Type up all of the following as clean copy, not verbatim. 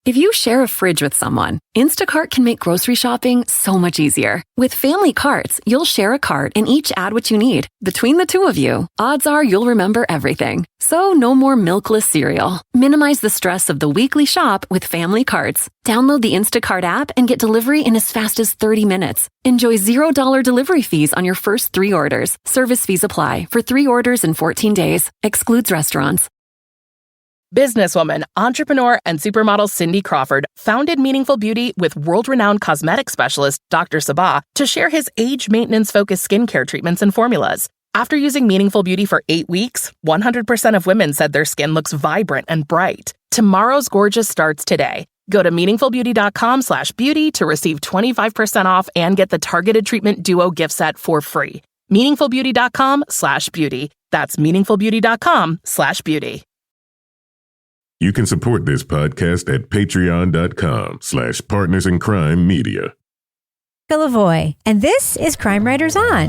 If you share a fridge with someone, Instacart can make grocery shopping so much easier. With family carts, you'll share a cart and each add what you need. Between the two of you, odds are you'll remember everything. So no more milkless cereal. Minimize the stress of the weekly shop with family carts. Download the Instacart app and get delivery in as fast as 30 minutes. Enjoy $0 delivery fees on your first 3 orders. Service fees apply for 3 orders in 14 days. Excludes restaurants. Businesswoman, entrepreneur, and supermodel Cindy Crawford founded Meaningful Beauty with world-renowned cosmetic specialist Dr. Sabah to share his age maintenance-focused skincare treatments and formulas. After using Meaningful Beauty for 8 weeks, 100% of women said their skin looks vibrant and bright. Tomorrow's gorgeous starts today. Go to meaningfulbeauty.com/beauty to receive 25% off and get the Targeted Treatment Duo gift set for free. meaningfulbeauty.com/beauty. That's meaningfulbeauty.com/beauty. You can support this podcast at patreon.com/partnersincrimemedia. Lavoie, and this is Crime Writers On.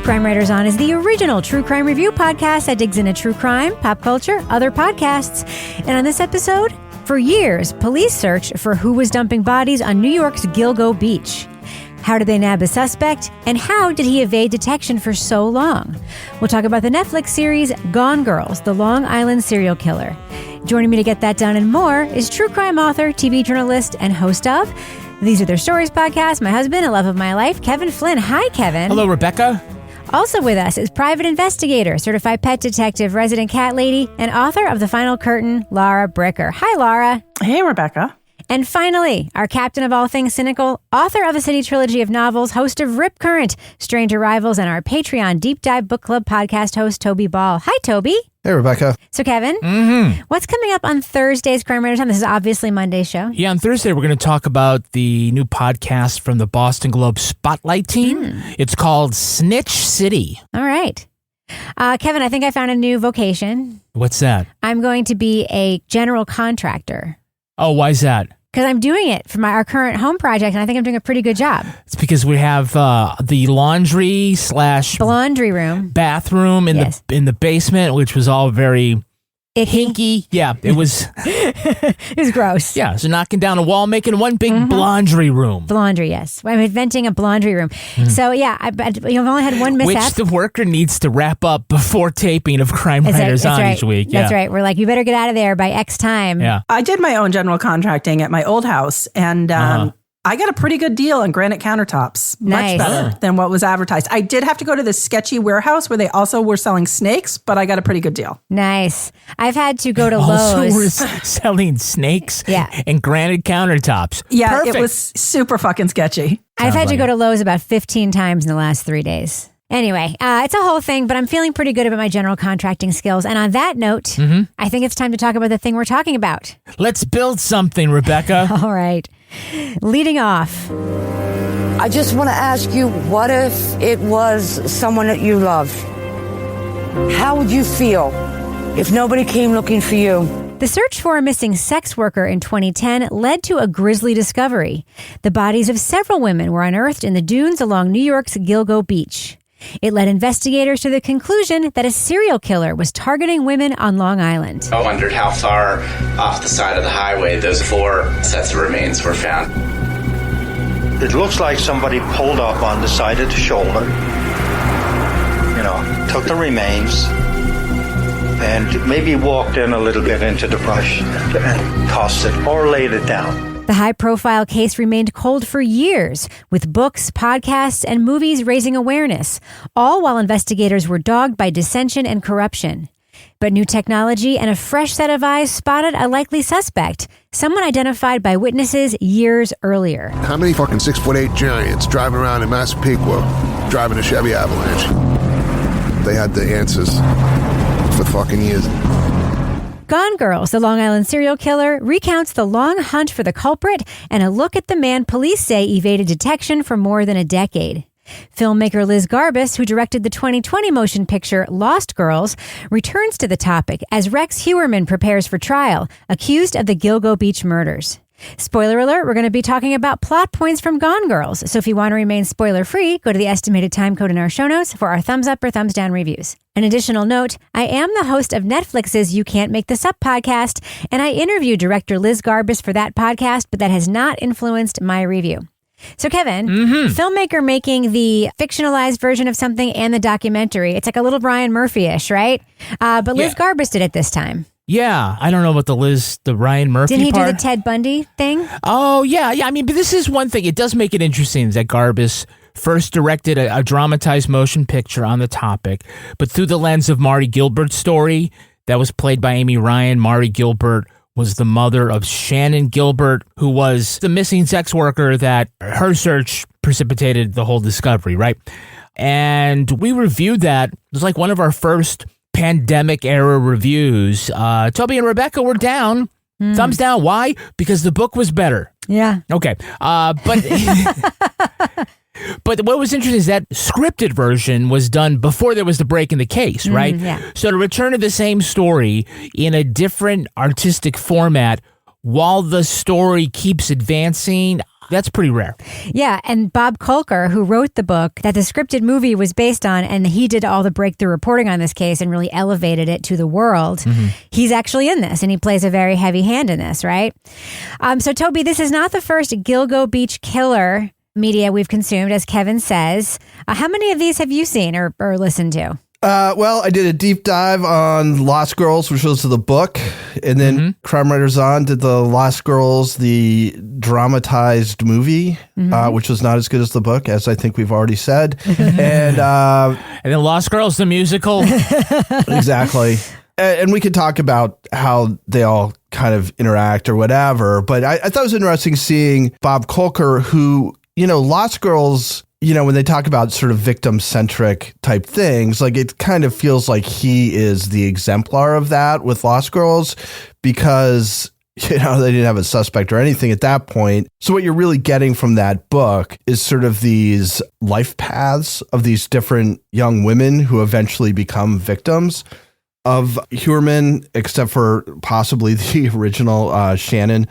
Crime Writers On is the original true crime review podcast that digs into true crime, pop culture, other podcasts. And on this episode, for years, police searched for who was dumping bodies on New York's Gilgo Beach. How did they nab a suspect? And how did he evade detection for so long? We'll talk about the Netflix series Gone Girls, the Long Island serial killer. Joining me to get that done and more is true crime author, TV journalist, and host of These Are Their Stories podcast, my husband and love of my life, Kevin Flynn. Hi, Kevin. Hello, Rebecca. Also with us is private investigator, certified pet detective, resident cat lady, and author of The Final Curtain, Laura Bricker. Hi, Laura. Hey, Rebecca. And finally, our captain of all things cynical, author of a City trilogy of novels, host of Rip Current, Stranger Rivals, and our Patreon Deep Dive Book Club podcast host, Toby Ball. Hi, Toby. Hey, Rebecca. So, Kevin, what's coming up on Thursday's Crime Writers On? This is obviously Monday's show. Yeah, on Thursday, we're going to talk about the new podcast from the Boston Globe Spotlight team. It's called Snitch City. All right. Kevin, I think I found a new vocation. What's that? I'm going to be a general contractor. Oh, why is that? Because I'm doing it for our current home project, and I think I'm doing a pretty good job. It's because we have the laundry / The laundry room. bathroom in the basement, which was all very hinky. Yeah, it was. It was gross. Yeah, so knocking down a wall, making one big laundry room. Laundry, yes. I'm inventing a laundry room. So, yeah, you've only had one mishap. Which the worker needs to wrap up before taping of Crime Writers On each week. Yeah. That's right. We're like, you better get out of there by X time. Yeah. I did my own general contracting at my old house, and I got a pretty good deal on granite countertops. Nice. Much better than what was advertised. I did have to go to this sketchy warehouse where they also were selling snakes, but I got a pretty good deal. Nice. I've had to go to Also, Lowe's. we're selling snakes Yeah. and granite countertops. Yeah, Perfect. it was super fucking sketchy. I've had to like go it. to Lowe's about 15 times in the last 3 days. Anyway, it's a whole thing, but I'm feeling pretty good about my general contracting skills. And on that note, I think it's time to talk about the thing we're talking about. Let's build something, Rebecca. All right. Leading off. I just want to ask you, what if it was someone that you loved? How would you feel if nobody came looking for you? The search for a missing sex worker in 2010 led to a grisly discovery. The bodies of several women were unearthed in the dunes along New York's Gilgo Beach. It led investigators to the conclusion that a serial killer was targeting women on Long Island. I wondered how far off the side of the highway those 4 sets of remains were found. It looks like somebody pulled up on the side of the shoulder, took the remains, and maybe walked in a little bit into the brush and tossed it or laid it down. The high-profile case remained cold for years, with books, podcasts, and movies raising awareness, all while investigators were dogged by dissension and corruption. But new technology and a fresh set of eyes spotted a likely suspect, someone identified by witnesses years earlier. How many fucking 6'8" giants driving around in Massapequa driving a Chevy Avalanche? They had the answers for fucking years. Gone Girls, the Long Island serial killer, recounts the long hunt for the culprit and a look at the man police say evaded detection for more than a decade. Filmmaker Liz Garbus, who directed the 2020 motion picture Lost Girls, returns to the topic as Rex Heuermann prepares for trial, accused of the Gilgo Beach murders. Spoiler alert, we're going to be talking about plot points from Gone Girls. So if you want to remain spoiler-free, go to the estimated time code in our show notes for our thumbs up or thumbs down reviews. An additional note, I am the host of Netflix's You Can't Make This Up podcast, and I interviewed director Liz Garbus for that podcast, but that has not influenced my review. So Kevin, filmmaker making the fictionalized version of something and the documentary. It's like a little Brian Murphy-ish, right? But Liz Garbus did it this time. Yeah, I don't know about the Ryan Murphy Didn't he part. do the Ted Bundy thing? Oh, yeah. I mean, but this is one thing. It does make it interesting that Garbus first directed a dramatized motion picture on the topic, but through the lens of Mari Gilbert's story that was played by Amy Ryan. Mari Gilbert was the mother of Shannon Gilbert, who was the missing sex worker that her search precipitated the whole discovery, right? And we reviewed that. It was like one of our first pandemic-era reviews. Toby and Rebecca were down. Thumbs down. Why? Because the book was better. Yeah. Okay. But what was interesting is that scripted version was done before there was the break in the case, right? Yeah. So to return to the same story in a different artistic format while the story keeps advancing, that's pretty rare. Yeah, and Bob Kolker, who wrote the book that the scripted movie was based on, and he did all the breakthrough reporting on this case and really elevated it to the world. He's actually in this, and he plays a very heavy hand in this, right? So Toby, this is not the first Gilgo Beach killer media we've consumed, as Kevin says. How many of these have you seen or listened to? Well, I did a deep dive on Lost Girls, which was the book, and then Crime Writers On did the Lost Girls, the dramatized movie, which was not as good as the book, as I think we've already said. And then Lost Girls, the musical. Exactly. And we could talk about how they all kind of interact or whatever, but I thought it was interesting seeing Bob Kolker, who, Lost Girls, when they talk about sort of victim-centric type things, like it kind of feels like he is the exemplar of that with Lost Girls because, they didn't have a suspect or anything at that point. So what you're really getting from that book is sort of these life paths of these different young women who eventually become victims of Heuermann, except for possibly the original Shannon,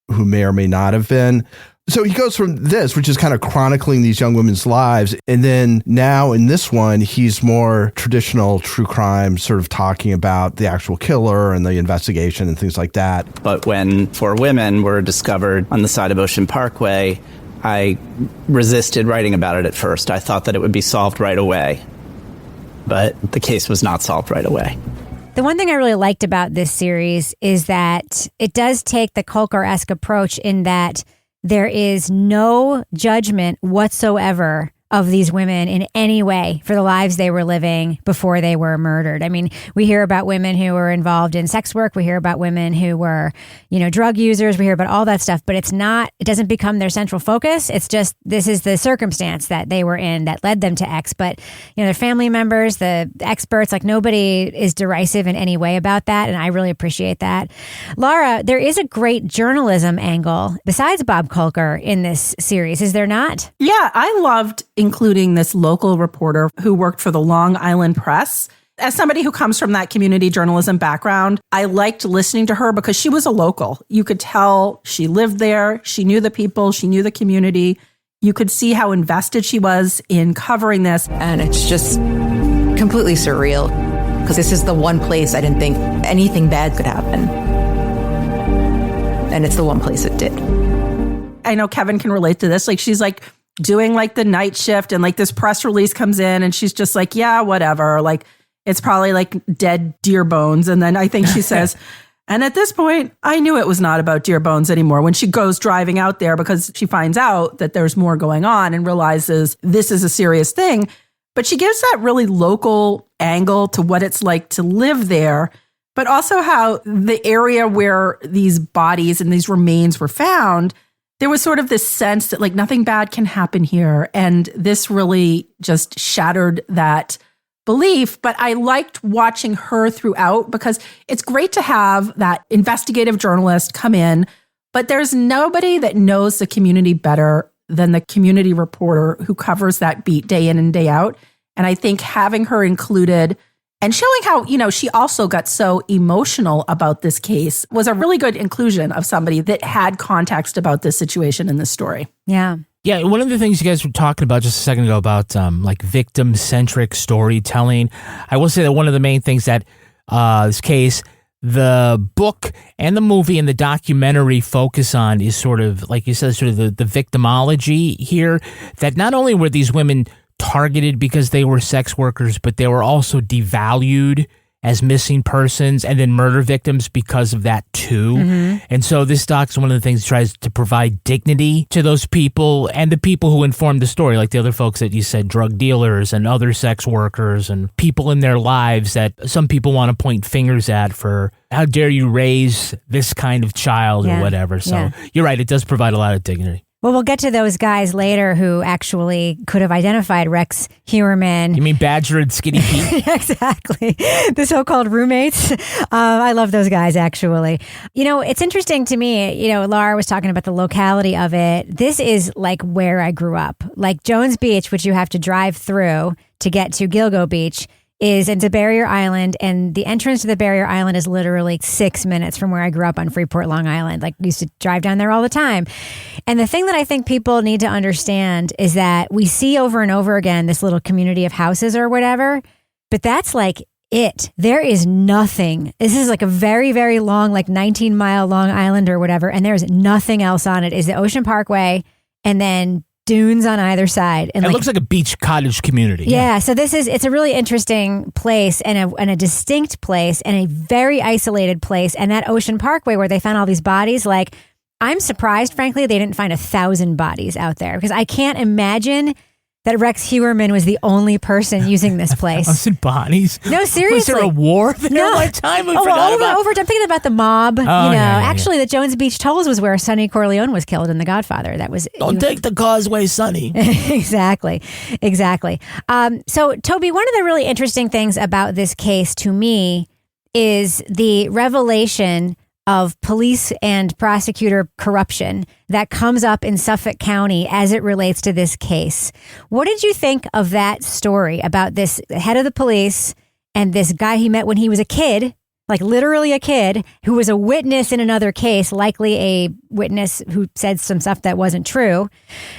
who may or may not have been. So he goes from this, which is kind of chronicling these young women's lives. And then now in this one, he's more traditional true crime, sort of talking about the actual killer and the investigation and things like that. But when 4 women were discovered on the side of Ocean Parkway, I resisted writing about it at first. I thought that it would be solved right away. But the case was not solved right away. The one thing I really liked about this series is that it does take the Kolker-esque approach in that there is no judgment whatsoever of these women in any way for the lives they were living before they were murdered. I mean, we hear about women who were involved in sex work. We hear about women who were, drug users. We hear about all that stuff, but it doesn't become their central focus. It's just, this is the circumstance that they were in that led them to X. But, their family members, the experts, like nobody is derisive in any way about that. And I really appreciate that. Laura, there is a great journalism angle besides Bob Kolker in this series, is there not? Yeah, I loved including this local reporter who worked for the Long Island Press. As somebody who comes from that community journalism background, I liked listening to her because she was a local. You could tell she lived there. She knew the people. She knew the community. You could see how invested she was in covering this. And it's just completely surreal because this is the one place I didn't think anything bad could happen. And it's the one place it did. I know Kevin can relate to this. Like, she's like doing like the night shift and like this press release comes in and she's just like, yeah, whatever. Like, it's probably like dead deer bones. And then I think she says, and at this point, I knew it was not about deer bones anymore when she goes driving out there because she finds out that there's more going on and realizes this is a serious thing. But she gives that really local angle to what it's like to live there, but also how the area where these bodies and these remains were found, there was sort of this sense that like nothing bad can happen here. And this really just shattered that belief. But I liked watching her throughout because it's great to have that investigative journalist come in, but there's nobody that knows the community better than the community reporter who covers that beat day in and day out. And I think having her included And showing how, she also got so emotional about this case was a really good inclusion of somebody that had context about this situation in this story. Yeah. Yeah, one of the things you guys were talking about just a second ago about like victim-centric storytelling, I will say that one of the main things that this case, the book and the movie and the documentary focus on is sort of, like you said, sort of the victimology here, that not only were these women targeted because they were sex workers, but they were also devalued as missing persons and then murder victims because of that too. And so this doc is one of the things that tries to provide dignity to those people and the people who informed the story, like the other folks that you said, drug dealers and other sex workers and people in their lives that some people want to point fingers at for how dare you raise this kind of child or whatever. So you're right, it does provide a lot of dignity. Well, we'll get to those guys later who actually could have identified Rex Heuermann. You mean Badger and Skinny Pete? Exactly. The so-called roommates. I love those guys, actually. It's interesting to me, Laura was talking about the locality of it. This is like where I grew up. Like Jones Beach, which you have to drive through to get to Gilgo Beach, is into Barrier Island, and the entrance to the Barrier Island is literally 6 minutes from where I grew up on Freeport, Long Island. Like, used to drive down there all the time. And the thing that I think people need to understand is that we see over and over again this little community of houses or whatever, but that's like it. There is nothing. This is like a very, very long, like 19-mile long island or whatever, and there's nothing else on it. Is the Ocean Parkway and then dunes on either side. And it looks like a beach cottage community. Yeah. So it's a really interesting place and a distinct place and a very isolated place. And that Ocean Parkway where they found all these bodies, like, I'm surprised, frankly, they didn't find 1,000 bodies out there, because I can't imagine that Rex Heuermann was the only person using this place. 1,000 bodies? No, seriously. Was there a war there one time? I'm thinking about the mob. Actually, the Jones Beach Tolls was where Sonny Corleone was killed in The Godfather. That was take the causeway, Sonny. Exactly. So, Toby, one of the really interesting things about this case to me is the revelation of police and prosecutor corruption that comes up in Suffolk County as it relates to this case. What did you think of that story about this head of the police and this guy he met when he was a kid, like literally a kid, who was a witness in another case, likely a witness who said some stuff that wasn't true.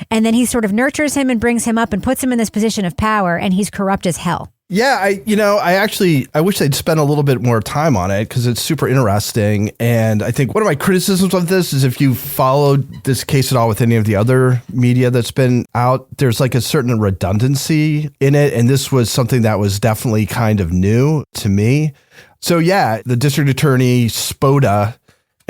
And then he sort of nurtures him and brings him up and puts him in this position of power, and he's corrupt as hell. Yeah, I wish they'd spend a little bit more time on it, because it's super interesting. And I think one of my criticisms of this is, if you followed this case at all with any of the other media that's been out, there's like a certain redundancy in it. And this was something that was definitely kind of new to me. So yeah, the district attorney, Spoda,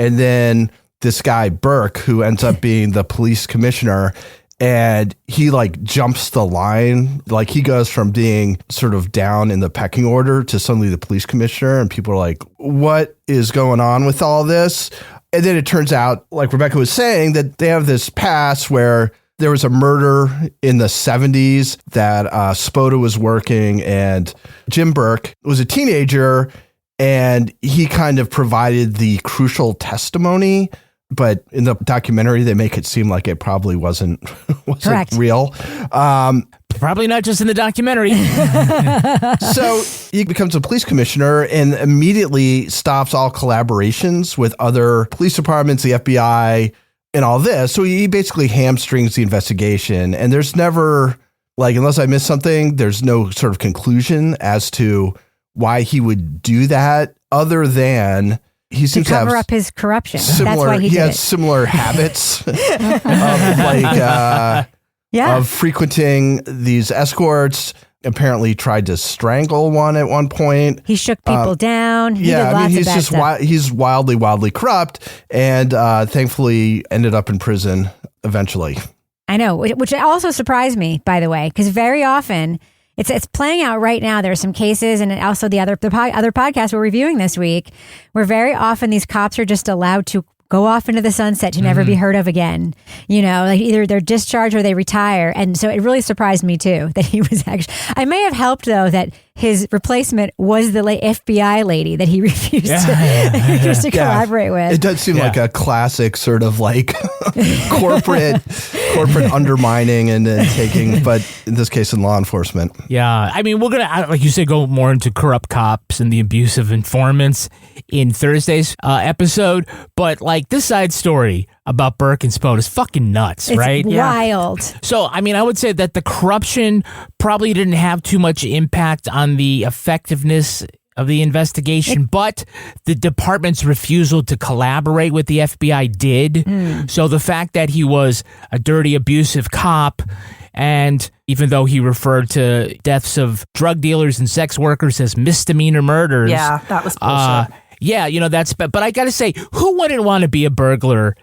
and then this guy, Burke, who ends up being the police commissioner. And he like jumps the line, like he goes from being sort of down in the pecking order to suddenly the police commissioner. And people are like, what is going on with all this? And then it turns out, like Rebecca was saying, that they have this past where there was a murder in the 70s that Spoda was working, and Jim Burke was a teenager, and he kind of provided the crucial testimony. But in the documentary, they make it seem like it probably wasn't real. Probably not just in the documentary. So he becomes a police commissioner and immediately stops all collaborations with other police departments, the FBI, and all this. So he basically hamstrings the investigation. And there's never, like, unless I missed something, there's no sort of conclusion as to why he would do that, other than he seems to cover up his corruption. That's why he has similar habits of frequenting these escorts. Apparently tried to strangle one at one point. He shook people down. He did lots of bad stuff. He's wildly corrupt, and thankfully ended up in prison eventually. I know, which also surprised me, by the way, because very often it's playing out right now. There are some cases, and also the other podcasts we're reviewing this week, where very often these cops are just allowed to go off into the sunset to never be heard of again. Like either they're discharged or they retire. And so it really surprised me too that he was actually. I may have helped though that his replacement was the FBI lady that he refused to collaborate with. It does seem like a classic sort of like corporate undermining and taking, but in this case in law enforcement. Yeah. I mean, we're going to, like you said, go more into corrupt cops and the abuse of informants in Thursday's episode. But like this side story about Burke and Spode is fucking nuts, right? It's wild. So, I mean, I would say that the corruption probably didn't have too much impact on the effectiveness of the investigation, but the department's refusal to collaborate with the FBI did. So the fact that he was a dirty, abusive cop, and even though he referred to deaths of drug dealers and sex workers as misdemeanor murders. Yeah, that was bullshit. Yeah, you know, but I gotta say, who wouldn't want to be a burglar?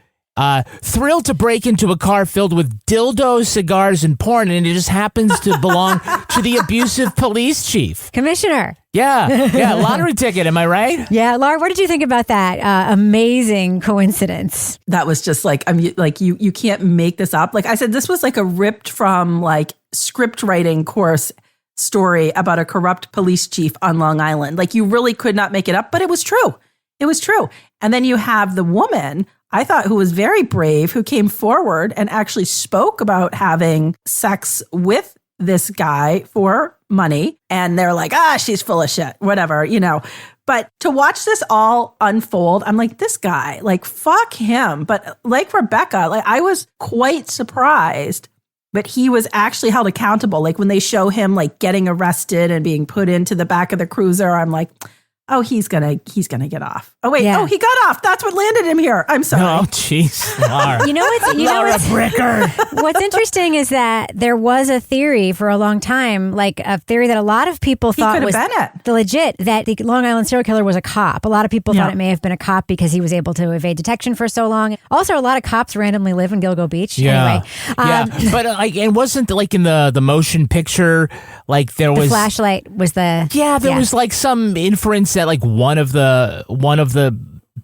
Thrilled to break into a car filled with dildos, cigars, and porn, and it just happens to belong to the abusive police chief. Commissioner. Yeah, lottery ticket, am I right? Yeah, Laura, what did you think about that amazing coincidence? That was just like, I mean, like you can't make this up. Like I said, this was like a ripped from like script writing course story about a corrupt police chief on Long Island. Like you really could not make it up, but it was true. It was true. And then you have the woman, I thought, who was very brave, who came forward and actually spoke about having sex with this guy for money. And they're like, she's full of shit, whatever, you know. But to watch this all unfold, I'm like, this guy, like, fuck him. But like Rebecca, like I was quite surprised, but he was actually held accountable. Like when they show him like getting arrested and being put into the back of the cruiser, I'm like, oh, he's gonna get off. Oh wait, he got off. That's what landed him here. I'm sorry. Oh, jeez, Laura. Laura Bricker. What's interesting is that there was a theory for a long time, like a theory that a lot of people thought was the legit, that the Long Island serial killer was a cop. A lot of people thought it may have been a cop because he was able to evade detection for so long. Also, a lot of cops randomly live in Gilgo Beach. Yeah. Anyway, but like, it wasn't like in the motion picture, like there was the flashlight was the there was like some inference that like one of the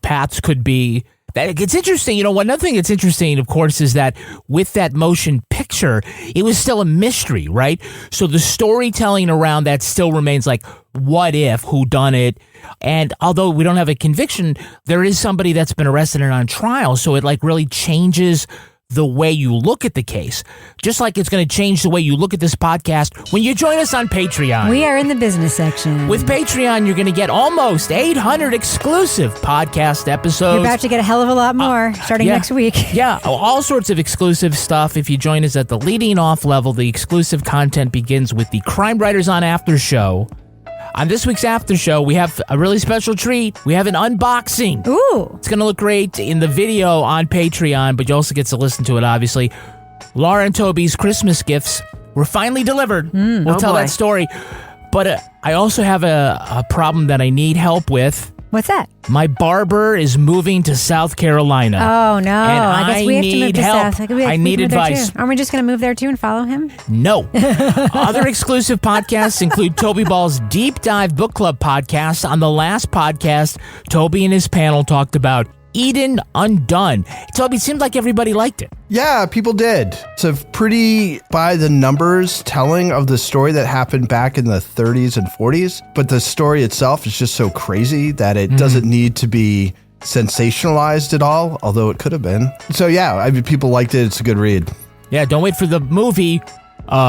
paths could be that. It's interesting, you know. Another thing that's interesting, of course, is that with that motion picture, it was still a mystery, right? So the storytelling around that still remains like, what if, who done it? And although we don't have a conviction, there is somebody that's been arrested and on trial, so it like really changes the way you look at the case, just like it's going to change the way you look at this podcast when you join us on Patreon. We are in the business section. With Patreon, you're going to get almost 800 exclusive podcast episodes. You're about to get a hell of a lot more starting next week. Yeah, all sorts of exclusive stuff. If you join us at the leading off level, the exclusive content begins with the Crime Writers on After Show. On this week's After Show, we have a really special treat. We have an unboxing. Ooh. It's going to look great in the video on Patreon, but you also get to listen to it, obviously. Laura and Toby's Christmas gifts were finally delivered. We'll tell that story. But I also have a problem that I need help with. What's that? My barber is moving to South Carolina. Oh, no. I guess we have to move to help. South. I need advice. Aren't we just going to move there too and follow him? No. Other exclusive podcasts include Toby Ball's Deep Dive Book Club podcast. On the last podcast, Toby and his panel talked about Eden Undone. Toby, it seemed like everybody liked it. Yeah, people did. It's a pretty by the numbers telling of the story that happened back in the 30s and 40s. But the story itself is just so crazy that it doesn't need to be sensationalized at all, although it could have been. So yeah, I mean, people liked it. It's a good read. Yeah, don't wait for the movie.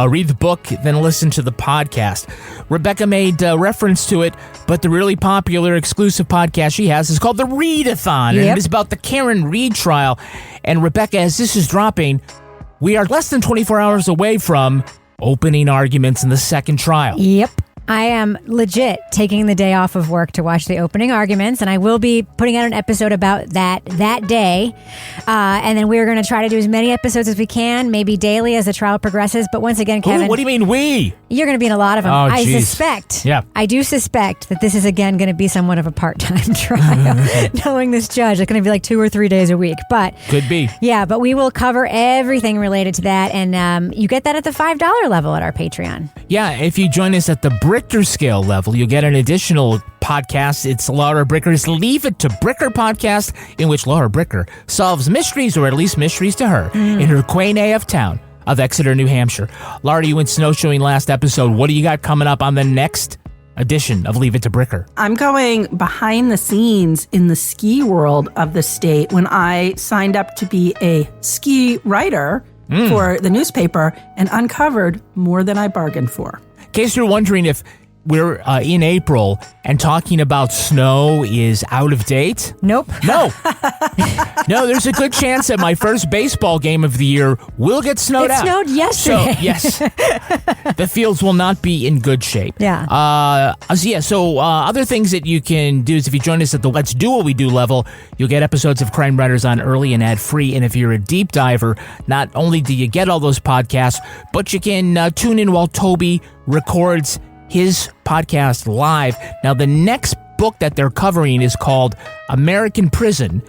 Read the book, then listen to the podcast. Rebecca made reference to it, but the really popular exclusive podcast she has is called The Readathon, and it is about the Karen Reed trial. And Rebecca, as this is dropping, we are less than 24 hours away from opening arguments in the second trial. Yep. I am legit taking the day off of work to watch the opening arguments, and I will be putting out an episode about that day. And then we're going to try to do as many episodes as we can, maybe daily as the trial progresses. But once again, Kevin... Ooh, what do you mean we? You're going to be in a lot of them. Oh, I geez. suspect. Yeah. I do suspect that this is, again, going to be somewhat of a part-time trial. Knowing this judge, it's going to be like 2 or 3 days a week. But could be. Yeah, but we will cover everything related to that. And you get that at the $5 level at our Patreon. Yeah, if you join us at the Bricker scale level, you'll get an additional podcast. It's Laura Bricker's Leave It to Bricker podcast, in which Laura Bricker solves mysteries, or at least mysteries to her, in her quaint AF town of Exeter, New Hampshire. Laura, you went snowshoeing last episode. What do you got coming up on the next edition of Leave It to Bricker. I'm going behind the scenes in the ski world of the state when I signed up to be a ski writer for the newspaper and uncovered more than I bargained for. In case you're wondering if we're in April and talking about snow is out of date. Nope. No. No, there's a good chance that my first baseball game of the year will get snowed out. It snowed yesterday. So, yes. The fields will not be in good shape. Yeah. Other things that you can do is if you join us at the Let's Do What We Do level, you'll get episodes of Crime Writers on early and ad-free. And if you're a deep diver, not only do you get all those podcasts, but you can tune in while Toby records his podcast live. Now, the next book that they're covering is called American Prison.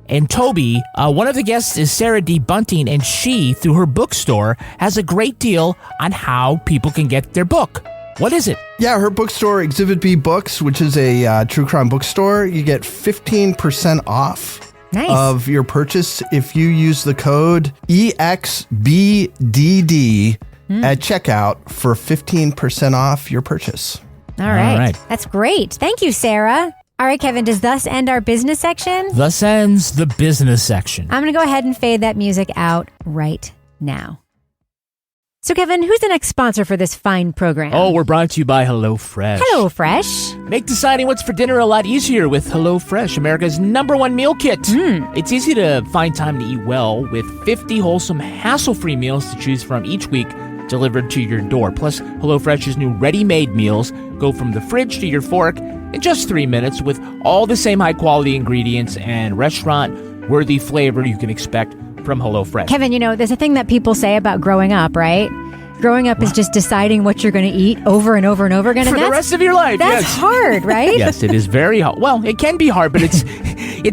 And Toby, one of the guests is Sarah D. Bunting, and she, through her bookstore, has a great deal on how people can get their book. What is it? Yeah, her bookstore, Exhibit B Books, which is a true crime bookstore, you get 15% off of your purchase if you use the code EXBDD at checkout for 15% off your purchase. All right. That's great. Thank you, Sarah. All right, Kevin, does thus end our business section? Thus ends the business section. I'm going to go ahead and fade that music out right now. So, Kevin, who's the next sponsor for this fine program? Oh, we're brought to you by HelloFresh. HelloFresh. Make deciding what's for dinner a lot easier with HelloFresh, America's #1 meal kit. It's easy to find time to eat well with 50 wholesome, hassle-free meals to choose from each week, delivered to your door. Plus, HelloFresh's new ready-made meals go from the fridge to your fork in just 3 minutes with all the same high-quality ingredients and restaurant-worthy flavor you can expect from HelloFresh. Kevin, there's a thing that people say about growing up, right? Growing up is just deciding what you're going to eat over and over and over again. For the rest of your life, That's hard, right? Yes, it is very hard. Well, it can be hard, but it's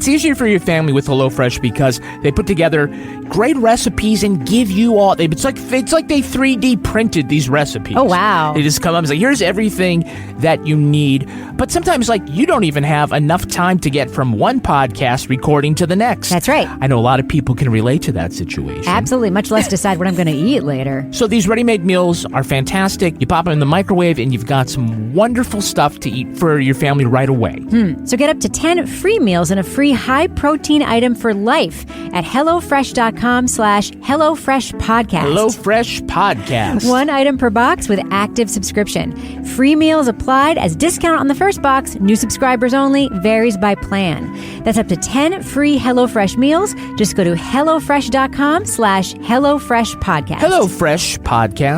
easier for your family with HelloFresh because they put together great recipes and give you all. It's like they 3D printed these recipes. Oh, wow. They just come up and say, here's everything that you need. But sometimes, you don't even have enough time to get from one podcast recording to the next. That's right. I know a lot of people can relate to that situation. Absolutely, much less decide what I'm going to eat later. So these ready-made meals are fantastic. You pop them in the microwave and you've got some wonderful stuff to eat for your family right away. So get up to 10 free meals and a free high-protein item for life at HelloFresh.com/HelloFreshPodcast. HelloFresh Podcast. 1 item per box with active subscription. Free meals applied as discount on the first box. New subscribers only. Varies by plan. That's up to 10 free HelloFresh meals. Just go to HelloFresh.com/HelloFreshPodcast. HelloFresh Podcast.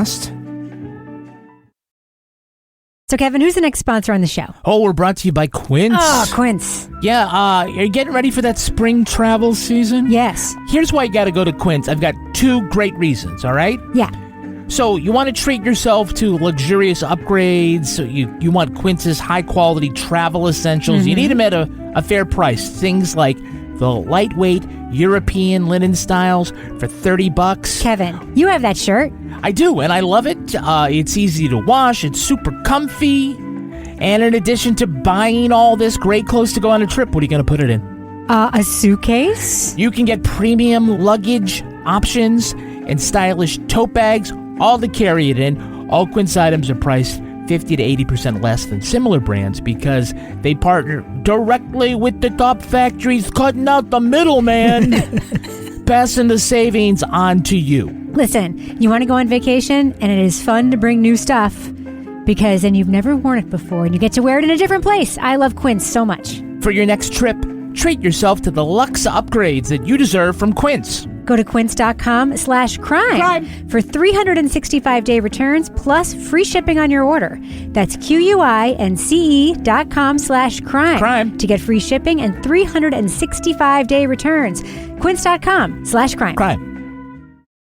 So, Kevin, who's the next sponsor on the show? Oh, we're brought to you by Quince. Oh, Quince. Yeah, are you getting ready for that spring travel season? Yes. Here's why you got to go to Quince. I've got 2 great reasons, all right? Yeah. So you want to treat yourself to luxurious upgrades. So you want Quince's high-quality travel essentials. You need them at a fair price. Things like the lightweight European linen styles for $30. Kevin, you have that shirt. I do, and I love it. It's easy to wash. It's super comfy. And in addition to buying all this great clothes to go on a trip, what are you going to put it in? A suitcase? You can get premium luggage options and stylish tote bags, all to carry it in. All Quince items are priced 50 to 80% less than similar brands because they partner directly with the top factories, cutting out the middleman, passing the savings on to you. Listen, you want to go on vacation, and it is fun to bring new stuff because then you've never worn it before and you get to wear it in a different place. I love Quince so much. For your next trip, treat yourself to the luxe upgrades that you deserve from Quince. Go to quince.com/crime for 365-day returns plus free shipping on your order. That's QUINCE.com/crime to get free shipping and 365-day returns. Quince.com/crime. Crime.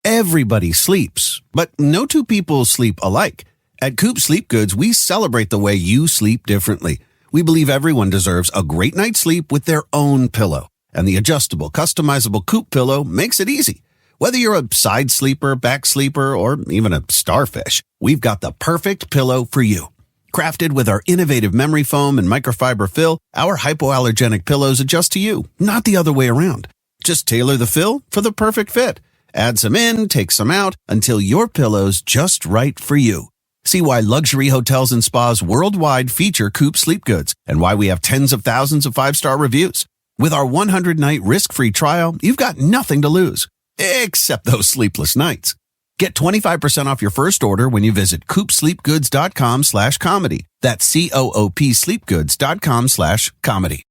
Everybody sleeps, but no two people sleep alike. At Coop Sleep Goods, we celebrate the way you sleep differently. We believe everyone deserves a great night's sleep with their own pillow. And the adjustable, customizable Coop pillow makes it easy. Whether you're a side sleeper, back sleeper, or even a starfish, we've got the perfect pillow for you. Crafted with our innovative memory foam and microfiber fill, our hypoallergenic pillows adjust to you, not the other way around. Just tailor the fill for the perfect fit. Add some in, take some out, until your pillow's just right for you. See why luxury hotels and spas worldwide feature Coop Sleep Goods and why we have tens of thousands of 5-star reviews. With our 100-night risk-free trial, you've got nothing to lose, except those sleepless nights. Get 25% off your first order when you visit coopsleepgoods.com/comedy. That's COOP sleepgoods.com/comedy.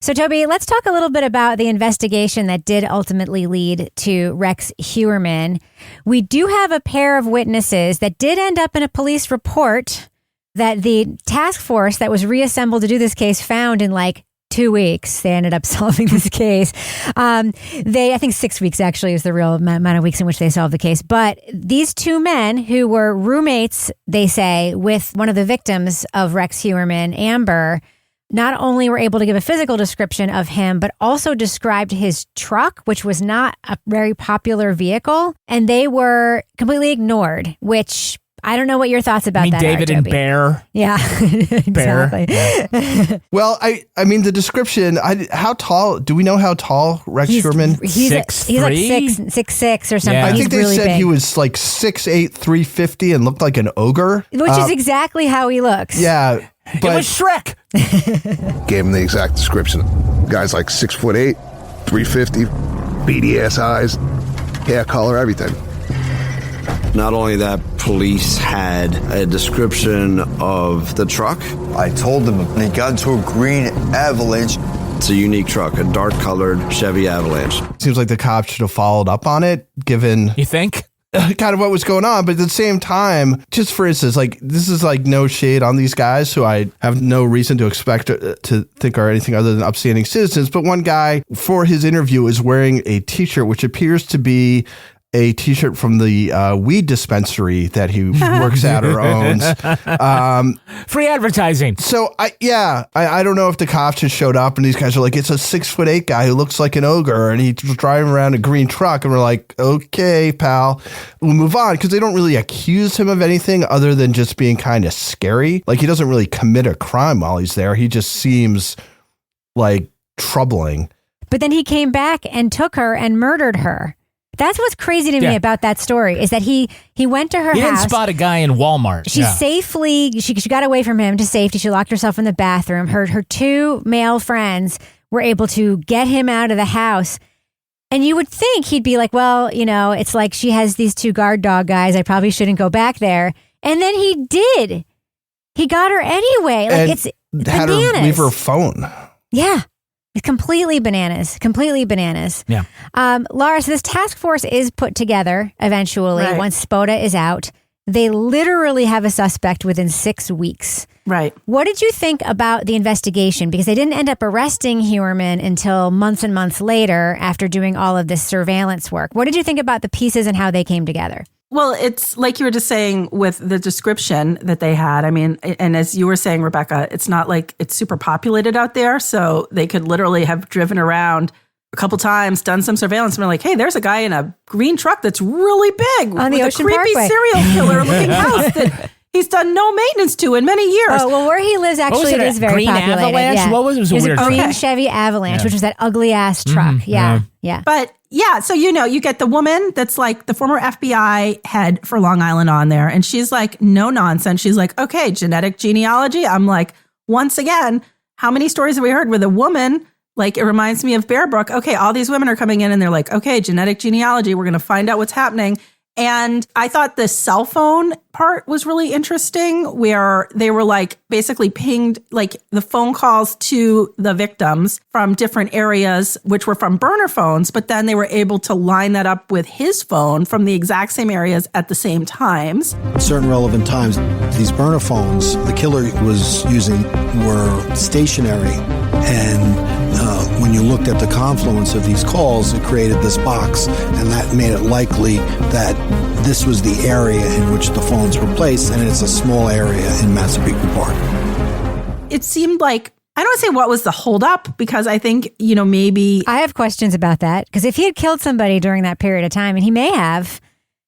So, Toby, let's talk a little bit about the investigation that did ultimately lead to Rex Heuermann. We do have a pair of witnesses that did end up in a police report that the task force that was reassembled to do this case found in like 2 weeks. They ended up solving this case. I think 6 weeks actually is the real amount of weeks in which they solved the case. But these two men who were roommates, they say, with one of the victims of Rex Heuermann, Amber, not only were able to give a physical description of him, but also described his truck, which was not a very popular vehicle. And they were completely ignored, which I don't know what your thoughts about that David are, and Toby. Bear? Yeah, exactly. Bear. Well, I mean, the description, how tall, do we know how tall Rex Heuermann? He's like 6'6" or something. I think he's they really said big. he was like 6'8", 350 and looked like an ogre. Which is exactly how he looks. Yeah. It was Shrek. Gave him the exact description. Guy's like 6'8", 350, beady ass eyes, hair color, everything. Not only that, police had a description of the truck. I told them when he got into a green Avalanche. It's a unique truck, a dark-colored Chevy Avalanche. Seems like the cops should have followed up on it, given... You think? Kind of what was going on, but at the same time, just for instance, like this is like no shade on these guys who I have no reason to expect to think are anything other than upstanding citizens. But one guy for his interview is wearing a t-shirt, which appears to be a t-shirt from the weed dispensary that he works at or owns. Free advertising. So I don't know if the cops just showed up and these guys are like, it's a 6'8" guy who looks like an ogre and he's driving around a green truck, and we're like, okay, pal, we'll move on, because they don't really accuse him of anything other than just being kind of scary. Like he doesn't really commit a crime while he's there. He just seems like troubling. But then he came back and took her and murdered her. That's what's crazy to me about that story, is that he went to her house. He didn't spot a guy in Walmart. She safely, she got away from him to safety. She locked herself in the bathroom. Her two male friends were able to get him out of the house. And you would think he'd be like, well, you know, it's like she has these two guard dog guys. I probably shouldn't go back there. And then he did. He got her anyway. Like, And it's had bananas. her leave her phone. Yeah. It's completely bananas. Yeah. Laura, so this task force is put together eventually once Spoda is out. They literally have a suspect within 6 weeks. Right. What did you think about the investigation? Because they didn't end up arresting Heuermann until months and months later after doing all of this surveillance work. What did you think about the pieces and how they came together? Well, it's like you were just saying with the description that they had. I mean, and as you were saying, Rebecca, it's not like it's super populated out there. So they could literally have driven around a couple times, done some surveillance, and been like, hey, there's a guy in a green truck that's really big on the with Ocean a creepy Parkway. serial killer looking house that he's done no maintenance to in many years. Oh, well, where he lives, actually, it is very green populated. Avalanche? Yeah. What was it? It was a There's weird a green truck. Chevy Avalanche, Yeah. which was that ugly ass truck. Mm-hmm. Yeah. But yeah, so you know, you get the woman that's like the former FBI head for Long Island on there, and she's like, no nonsense. She's like, okay, genetic genealogy. I'm like, once again, how many stories have we heard with a woman? Like, it reminds me of Bear Brook. Okay, all these women are coming in and they're like, okay, genetic genealogy. We're going to find out what's happening. And I thought the cell phone part was really interesting, where they were like basically pinged like the phone calls to the victims from different areas, which were from burner phones. But then they were able to line that up with his phone from the exact same areas at the same times. Certain relevant times, these burner phones the killer was using were stationary. And when you looked at the confluence of these calls, it created this box, and that made it likely that this was the area in which the phones were placed, and it's a small area in Massapequa Park. It seemed like, I don't want to say what was the holdup, because I think, you know, maybe... I have questions about that, because if he had killed somebody during that period of time, and he may have,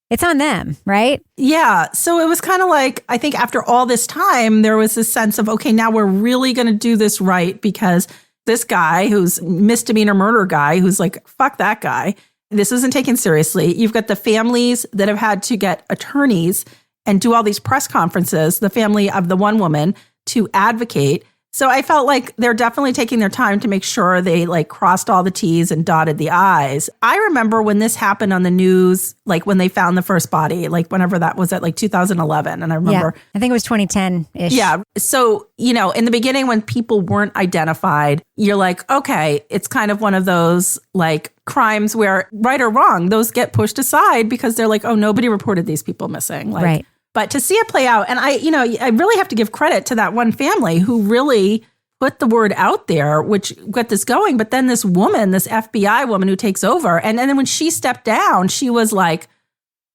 it's on them, right? Yeah. So it was kind of like, I think after all this time, there was this sense of, okay, now we're really going to do this right, because this guy who's misdemeanor murder guy, who's like, fuck that guy, this isn't taken seriously. You've got the families that have had to get attorneys and do all these press conferences, the family of the one woman, to advocate. So I felt like they're definitely taking their time to make sure they like crossed all the T's and dotted the I's. I remember when this happened on the news, like when they found the first body, like whenever that was at like 2011. And I remember. Yeah, I think it was 2010-ish. Yeah. So, in the beginning when people weren't identified, you're like, okay, it's kind of one of those like crimes where right or wrong, those get pushed aside because they're like, oh, nobody reported these people missing. Like, right. But to see it play out, and I really have to give credit to that one family who really put the word out there, which got this going. But then this woman, this FBI woman who takes over, and then when she stepped down, she was like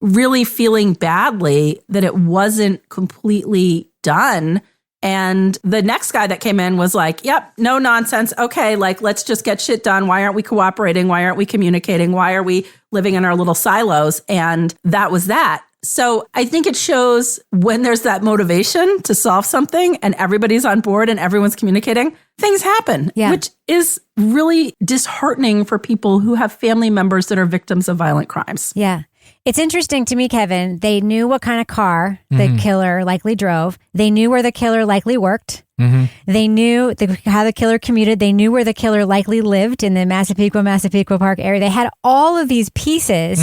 really feeling badly that it wasn't completely done. And the next guy that came in was like, yep, no nonsense. Okay, like, let's just get shit done. Why aren't we cooperating? Why aren't we communicating? Why are we living in our little silos? And that was that. So I think it shows when there's that motivation to solve something and everybody's on board and everyone's communicating, things happen, which is really disheartening for people who have family members that are victims of violent crimes. Yeah. It's interesting to me, Kevin. They knew what kind of car the killer likely drove. They knew where the killer likely worked. They knew how the killer commuted. They knew where the killer likely lived in the Massapequa Park area. They had all of these pieces.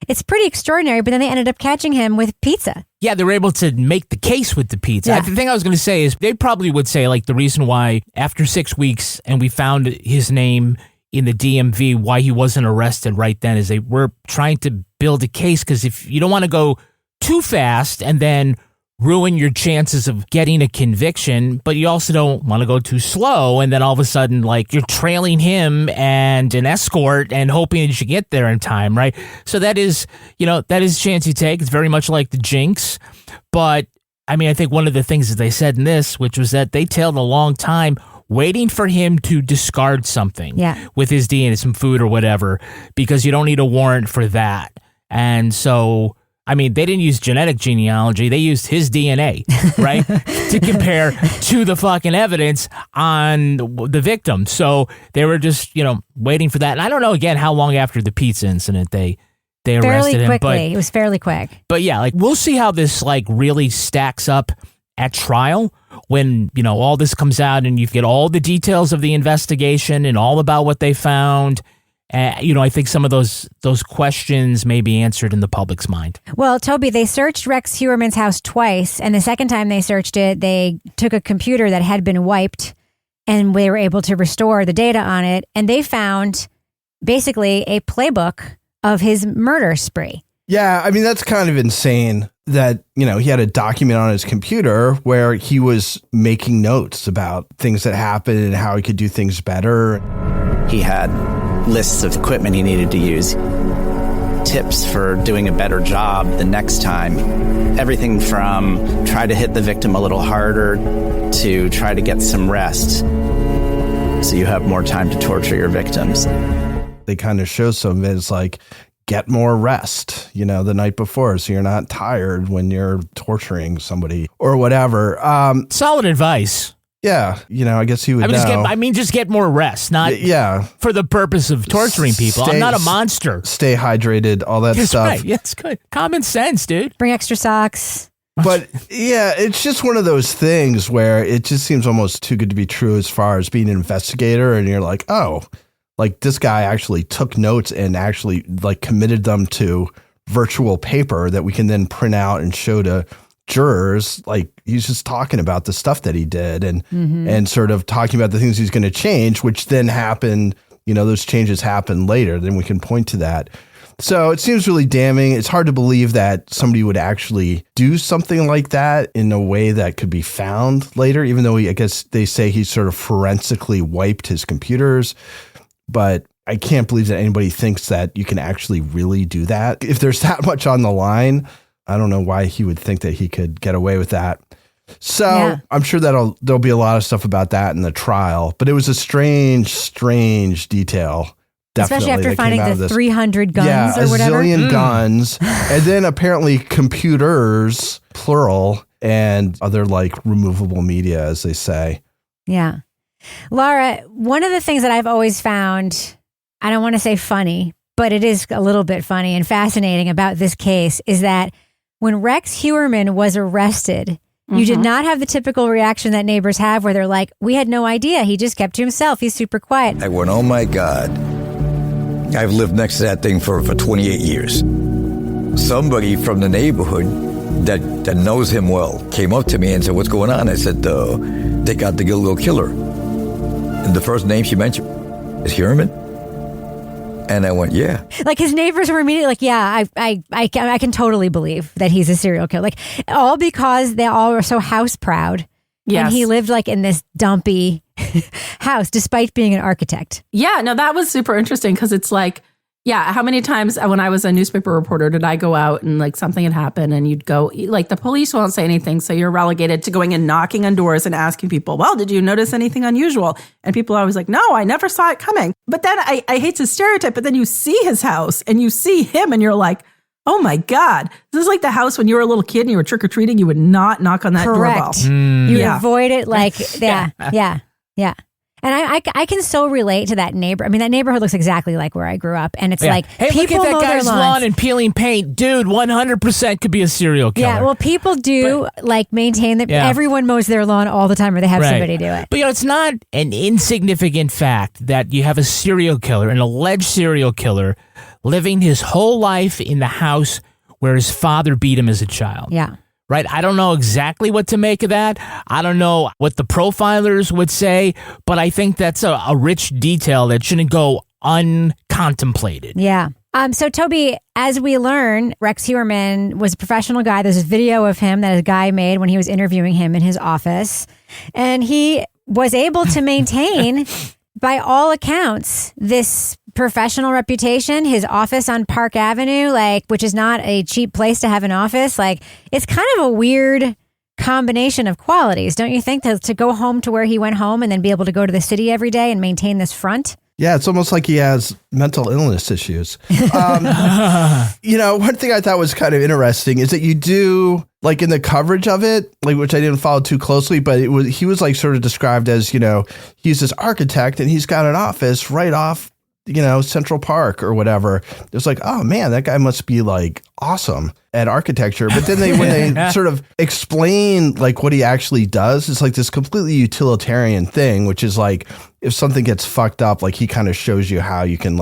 It's pretty extraordinary, but then they ended up catching him with pizza. Yeah, they were able to make the case with the pizza. Yeah. The thing I was going to say is they probably would say, like, the reason why after 6 weeks and we found his name in the DMV, why he wasn't arrested right then is they were trying to build a case, because if you don't want to go too fast and then ruin your chances of getting a conviction, but you also don't want to go too slow and then all of a sudden, like, you're trailing him and an escort and hoping that you get there in time, right? So that is a chance you take. It's very much like the Jinx. But I mean, I think one of the things that they said in this, which was that they tailed a long time waiting for him to discard something with his DNA, some food or whatever, because you don't need a warrant for that. And so, I mean, they didn't use genetic genealogy. They used his DNA, right, to compare to the fucking evidence on the victim. So they were just, waiting for that. And I don't know, again, how long after the pizza incident they arrested him. Fairly quickly. It was fairly quick. But yeah, like, we'll see how this, like, really stacks up at trial when, all this comes out and you get all the details of the investigation and all about what they found. I think some of those questions may be answered in the public's mind. Well, Toby, they searched Rex Heuermann's house twice, and the second time they searched it, they took a computer that had been wiped, and they were able to restore the data on it, and they found basically a playbook of his murder spree. Yeah, I mean, that's kind of insane that, he had a document on his computer where he was making notes about things that happened and how he could do things better. He had lists of equipment he needed to use, tips for doing a better job the next time. Everything from try to hit the victim a little harder to try to get some rest so you have more time to torture your victims. They kind of show some of it. It's like, get more rest, the night before, so you're not tired when you're torturing somebody or whatever. Solid advice. Yeah, I guess he would know. Just get more rest, not for the purpose of torturing people. I'm not a monster. Stay hydrated, all that stuff. Right. Yeah, it's good. Common sense, dude. Bring extra socks. But yeah, it's just one of those things where it just seems almost too good to be true as far as being an investigator. And you're like, oh, like this guy actually took notes and actually like committed them to virtual paper that we can then print out and show to jurors. Like, he's just talking about the stuff that he did and sort of talking about the things he's going to change, which then happen, those changes happen later. Then we can point to that. So it seems really damning. It's hard to believe that somebody would actually do something like that in a way that could be found later, even though I guess they say he sort of forensically wiped his computers. But I can't believe that anybody thinks that you can actually really do that. If there's that much on the line, I don't know why he would think that he could get away with that. So I'm sure there'll be a lot of stuff about that in the trial, but it was a strange detail. Definitely, especially after finding the 300 guns or whatever. A zillion guns. And then apparently computers, plural, and other like removable media, as they say. Yeah. Laura, one of the things that I've always found, I don't want to say funny, but it is a little bit funny and fascinating about this case is that when Rex Heuermann was arrested, you did not have the typical reaction that neighbors have where they're like, we had no idea. He just kept to himself. He's super quiet. I went, oh my God. I've lived next to that thing for 28 years. Somebody from the neighborhood that knows him well came up to me and said, what's going on? I said, they got the Gilgo killer. And the first name she mentioned is Heuermann. And I went, yeah. Like his neighbors were immediately like, yeah, I can totally believe that he's a serial killer. Like all because they all were so house proud. Yes. And he lived like in this dumpy house despite being an architect. Yeah, no, that was super interesting because it's like, yeah, how many times when I was a newspaper reporter did I go out and like something had happened and you'd go, like the police won't say anything. So you're relegated to going and knocking on doors and asking people, well, did you notice anything unusual? And people are always like, no, I never saw it coming. But then I hate to stereotype, but then you see his house and you see him and you're like, oh my God, this is like the house when you were a little kid and you were trick-or-treating, you would not knock on that doorbell. You would avoid it like, yeah. And I can so relate to that neighbor. I mean, that neighborhood looks exactly like where I grew up. And it's like, hey, people look at that mow their guy's lawns. lawn and peeling paint. Dude, 100% could be a serial killer. Yeah, well, people do like maintain that everyone mows their lawn all the time or they have somebody do it. But, it's not an insignificant fact that you have a serial killer, an alleged serial killer, living his whole life in the house where his father beat him as a child. Yeah. Right? I don't know exactly what to make of that. I don't know what the profilers would say, but I think that's a rich detail that shouldn't go uncontemplated. Yeah. So, Toby, as we learn, Rex Heuermann was a professional guy. There's a video of him that a guy made when he was interviewing him in his office. And he was able to maintain, by all accounts, this professional reputation. His office on Park Avenue, which is not a cheap place to have an office. It's kind of a weird combination of qualities, don't you think? To go home to where he went home and then be able to go to the city every day and maintain this front? Yeah, it's almost like he has mental illness issues. One thing I thought was kind of interesting is that you do, in the coverage of it, which I didn't follow too closely, but he was sort of described as, he's this architect and he's got an office right off, Central Park or whatever. It's like, oh man, that guy must be awesome at architecture. But then when they sort of explain what he actually does, it's this completely utilitarian thing, which is if something gets fucked up, he kind of shows you how you can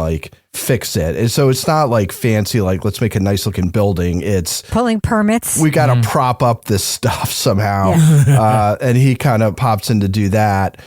fix it. And so it's not fancy, let's make a nice looking building. It's pulling permits. We got to prop up this stuff somehow. Yeah. And he kind of pops in to do that.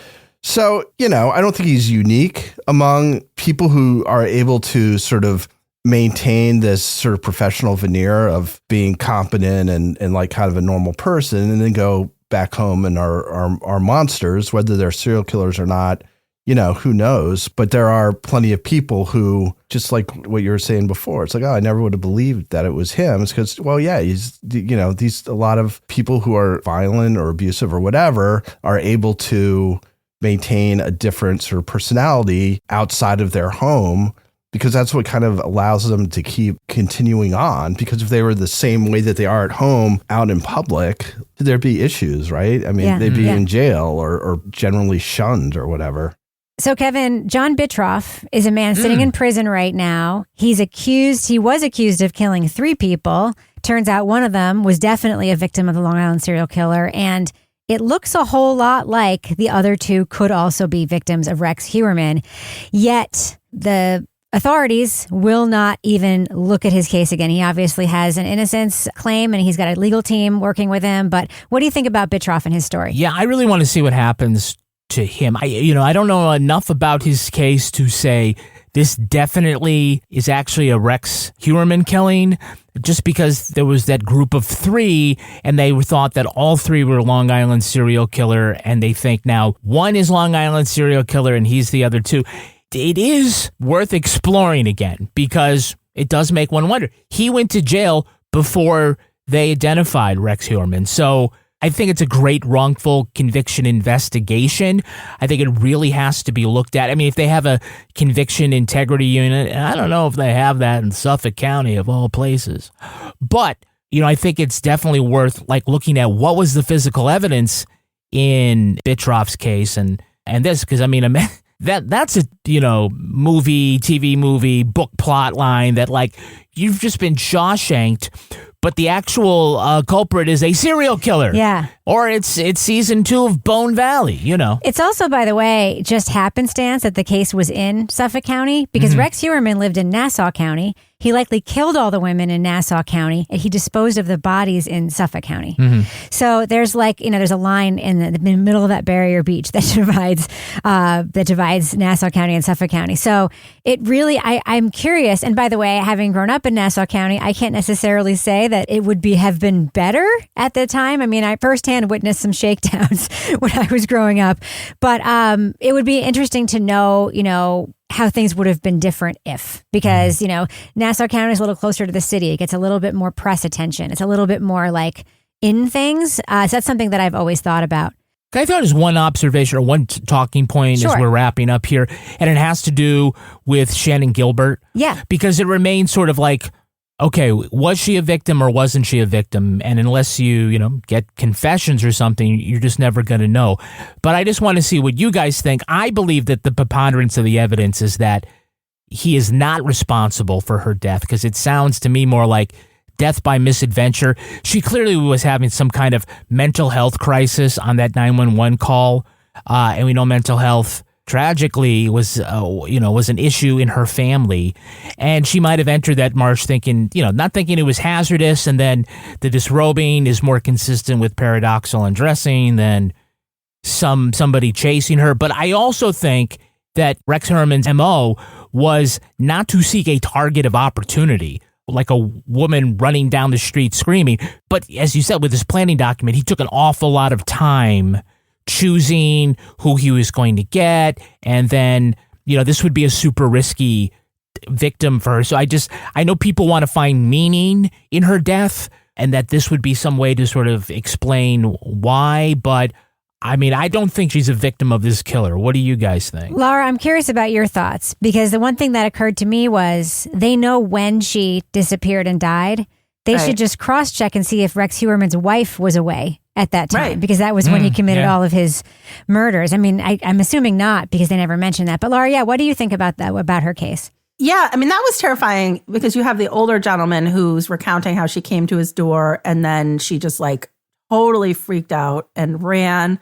So, I don't think he's unique among people who are able to sort of maintain this sort of professional veneer of being competent and kind of a normal person and then go back home and are monsters, whether they're serial killers or not, who knows? But there are plenty of people who, just like what you were saying before, it's like, oh, I never would have believed that it was him. It's because, well, yeah, a lot of people who are violent or abusive or whatever are able to maintain a different sort of personality outside of their home, because that's what kind of allows them to keep continuing on. Because if they were the same way that they are at home out in public, there'd be issues, right? I mean, they'd be in jail or generally shunned or whatever. So, Kevin, John Bittroff is a man sitting in prison right now. He was accused of killing 3 people. Turns out one of them was definitely a victim of the Long Island serial killer. And it looks a whole lot like the other 2 could also be victims of Rex Heuermann. Yet the authorities will not even look at his case again. He obviously has an innocence claim and he's got a legal team working with him. But what do you think about Bittroff and his story? Yeah, I really want to see what happens to him. I don't know enough about his case to say this definitely is actually a Rex Heuermann killing, just because there was that group of 3 and they thought that all 3 were Long Island serial killer, and they think now one is Long Island serial killer and he's the other 2. It is worth exploring again because it does make one wonder. He went to jail before they identified Rex Heuermann. So I think it's a great wrongful conviction investigation. I think it really has to be looked at. I mean, if they have a conviction integrity unit, and I don't know if they have that in Suffolk County of all places, but I think it's definitely worth looking at what was the physical evidence in Bittroff's case and this, because that's a TV movie, book plot line that like you've just been Shawshanked, but the actual culprit is a serial killer. Yeah. Or it's season 2 of Bone Valley, It's also, by the way, just happenstance that the case was in Suffolk County because Rex Heuermann lived in Nassau County. He likely killed all the women in Nassau County and he disposed of the bodies in Suffolk County. So there's there's a line in the middle of that barrier beach that divides Nassau County and Suffolk County. So it really, I'm curious. And by the way, having grown up in Nassau County, I can't necessarily say that it would have been better at the time. I mean, I firsthand witnessed some shakedowns when I was growing up, but it would be interesting to know, how things would have been different because Nassau County is a little closer to the city. It gets a little bit more press attention. It's a little bit more like in things. So that's something that I've always thought about. I thought is one observation or one talking point as we're wrapping up here, and it has to do with Shannon Gilbert. Yeah. Because it remains sort of like, okay, was she a victim or wasn't she a victim? And unless you get confessions or something, you're just never going to know. But I just want to see what you guys think. I believe that the preponderance of the evidence is that he is not responsible for her death because it sounds to me more like death by misadventure. She clearly was having some kind of mental health crisis on that 911 call. And we know mental health tragically was an issue in her family, and she might have entered that marsh thinking, not thinking it was hazardous, and then the disrobing is more consistent with paradoxical undressing than somebody chasing her. But I also think that Rex Heuermann's MO was not to seek a target of opportunity, like a woman running down the street screaming. But as you said, with this planning document, he took an awful lot of time choosing who he was going to get. And then, this would be a super risky victim for her. So I know people want to find meaning in her death and that this would be some way to sort of explain why. But I mean, I don't think she's a victim of this killer. What do you guys think? Laura, I'm curious about your thoughts because the one thing that occurred to me was they know when she disappeared and died. They should just cross-check and see if Rex Heuermann's wife was away at that time because that was when he committed all of his murders. I mean, I'm assuming not because they never mentioned that. But Laura, what do you think about that, about her case? Yeah, I mean, that was terrifying because you have the older gentleman who's recounting how she came to his door and then she just totally freaked out and ran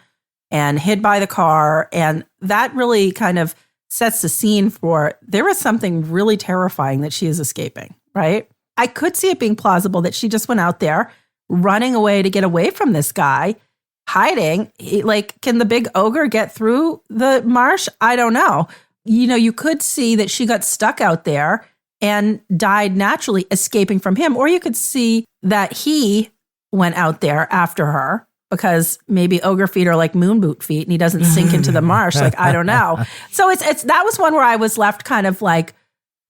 and hid by the car. And that really kind of sets the scene for there is something really terrifying that she is escaping, right? I could see it being plausible that she just went out there running away to get away from this guy, hiding. Can the big ogre get through the marsh? I don't know. You could see that she got stuck out there and died naturally escaping from him. Or you could see that he went out there after her because maybe ogre feet are like moon boot feet and he doesn't sink into the marsh. I don't know. So it's that was one where I was left kind of like,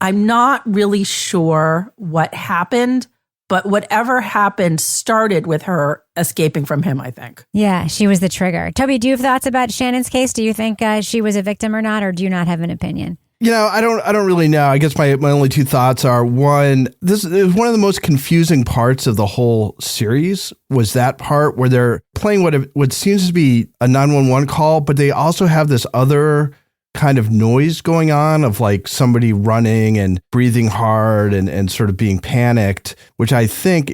I'm not really sure what happened, but whatever happened started with her escaping from him, I think. Yeah, she was the trigger. Toby, do you have thoughts about Shannon's case? Do you think she was a victim or not, or do you not have an opinion? I don't really know. I guess my only two thoughts are, one, this is one of the most confusing parts of the whole series was that part where they're playing what seems to be a 911 call, but they also have this other kind of noise going on of somebody running and breathing hard and sort of being panicked, which I think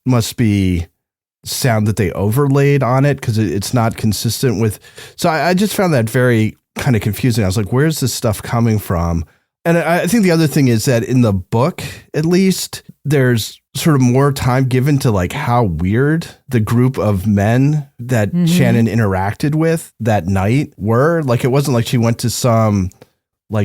must be sound that they overlaid on it because it's not consistent with. So I just found that very kind of confusing. I was like, where's this stuff coming from? And I think the other thing is that in the book, at least, there's sort of more time given to how weird the group of men that Shannon interacted with that night were. It wasn't like she went to some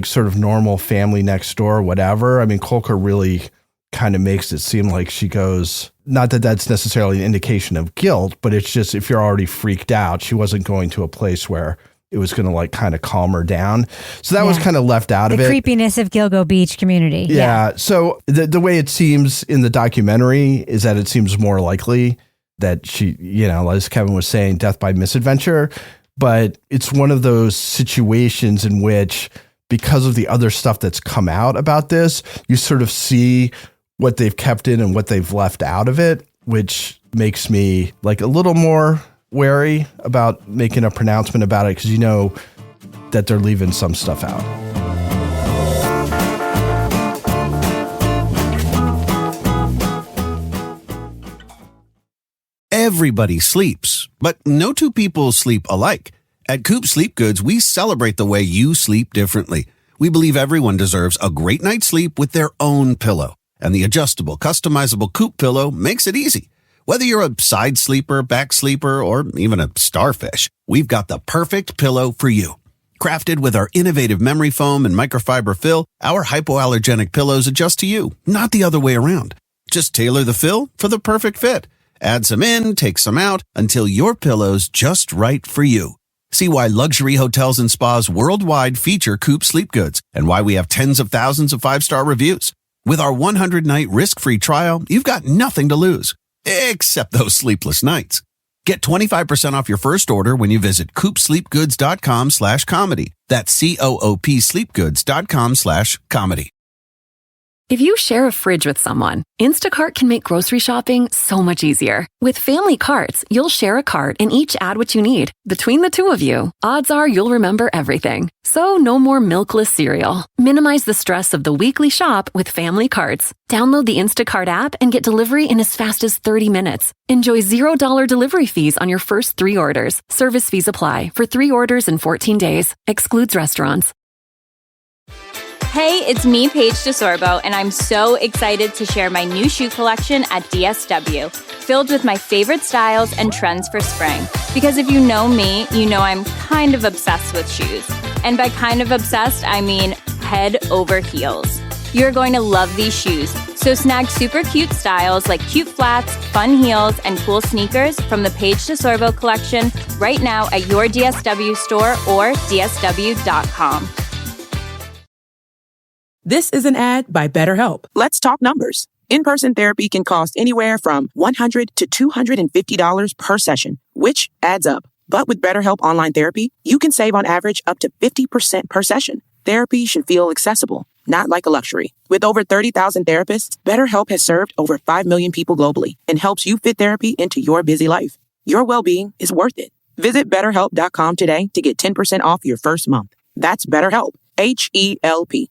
sort of normal family next door or whatever. I mean, Kolker really kind of makes it seem like she goes, not that that's necessarily an indication of guilt, but it's just if you're already freaked out, she wasn't going to a place where it was going to kind of calm her down. So that was kind of left out of it. The creepiness of Gilgo Beach community. Yeah. So the way it seems in the documentary is that it seems more likely that she, as Kevin was saying, death by misadventure. But it's one of those situations in which, because of the other stuff that's come out about this, you sort of see what they've kept in and what they've left out of it, which makes me a little more wary about making a pronouncement about it because that they're leaving some stuff out. Everybody sleeps, but no two people sleep alike. At Coop Sleep Goods, we celebrate the way you sleep differently. We believe everyone deserves a great night's sleep with their own pillow. And the adjustable, customizable Coop pillow makes it easy. Whether you're a side sleeper, back sleeper, or even a starfish, we've got the perfect pillow for you. Crafted with our innovative memory foam and microfiber fill, our hypoallergenic pillows adjust to you, not the other way around. Just tailor the fill for the perfect fit. Add some in, take some out, until your pillow's just right for you. See why luxury hotels and spas worldwide feature Coop Sleep Goods and why we have tens of thousands of 5-star reviews. With our 100-night risk-free trial, you've got nothing to lose, except those sleepless nights. Get 25% off your first order when you visit coopsleepgoods.com/comedy. That's COOP sleepgoods.com/comedy. If you share a fridge with someone, Instacart can make grocery shopping so much easier. With family carts, you'll share a cart and each add what you need. Between the two of you, odds are you'll remember everything. So no more milkless cereal. Minimize the stress of the weekly shop with family carts. Download the Instacart app and get delivery in as fast as 30 minutes. Enjoy $0 delivery fees on your first 3 orders. Service fees apply for 3 orders in 14 days. Excludes restaurants. Hey, it's me, Paige DeSorbo, and I'm so excited to share my new shoe collection at DSW, filled with my favorite styles and trends for spring. Because if you know me, you know I'm kind of obsessed with shoes. And by kind of obsessed, I mean head over heels. You're going to love these shoes, so snag super cute styles like cute flats, fun heels, and cool sneakers from the Paige DeSorbo collection right now at your DSW store or dsw.com. This is an ad by BetterHelp. Let's talk numbers. In-person therapy can cost anywhere from $100 to $250 per session, which adds up. But with BetterHelp Online Therapy, you can save on average up to 50% per session. Therapy should feel accessible, not like a luxury. With over 30,000 therapists, BetterHelp has served over 5 million people globally and helps you fit therapy into your busy life. Your well-being is worth it. Visit BetterHelp.com today to get 10% off your first month. That's BetterHelp, HELP.com.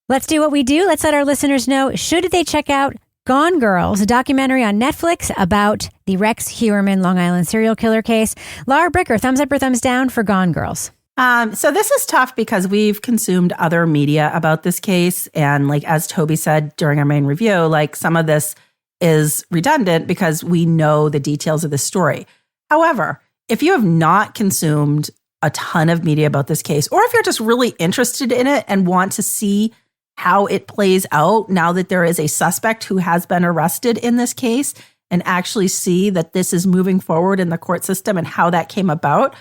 Let's do what we do. Let's let our listeners know, should they check out Gone Girls, a documentary on Netflix about the Rex Heuermann Long Island serial killer case. Laura Bricker, thumbs up or thumbs down for Gone Girls? So this is tough because we've consumed other media about this case. And like, as Toby said during our main review, like some of this is redundant because we know the details of the story. However, if you have not consumed a ton of media about this case, or if you're just really interested in it and want to see how it plays out now that there is a suspect who has been arrested in this case and actually see that this is moving forward in the court system and how that came about,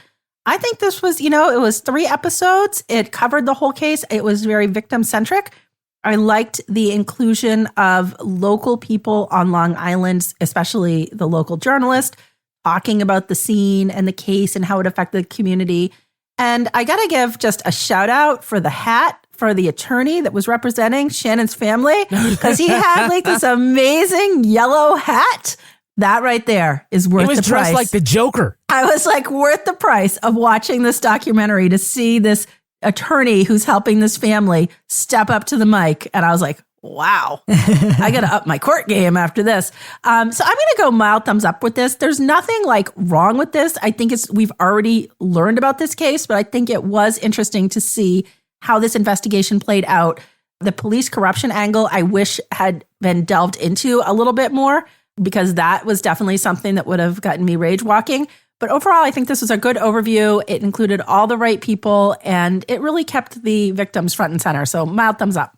I think this was, it was 3 episodes. It covered the whole case. It was very victim-centric. I liked the inclusion of local people on Long Island, especially the local journalist, talking about the scene and the case and how it affected the community. And I got to give just a shout out for the hat for the attorney that was representing Shannon's family, because he had like this amazing yellow hat. That right there is worth the price. He was dressed like the Joker. I was like, worth the price of watching this documentary to see this attorney who's helping this family step up to the mic. And I was like, wow, I got to up my court game after this. So I'm going to go mild thumbs up with this. There's nothing like wrong with this. I think we've already learned about this case, but I think it was interesting to see how this investigation played out. The police corruption angle, I wish had been delved into a little bit more, because that was definitely something that would have gotten me rage walking. But overall, I think this was a good overview. It included all the right people, and it really kept the victims front and center. So mild thumbs up.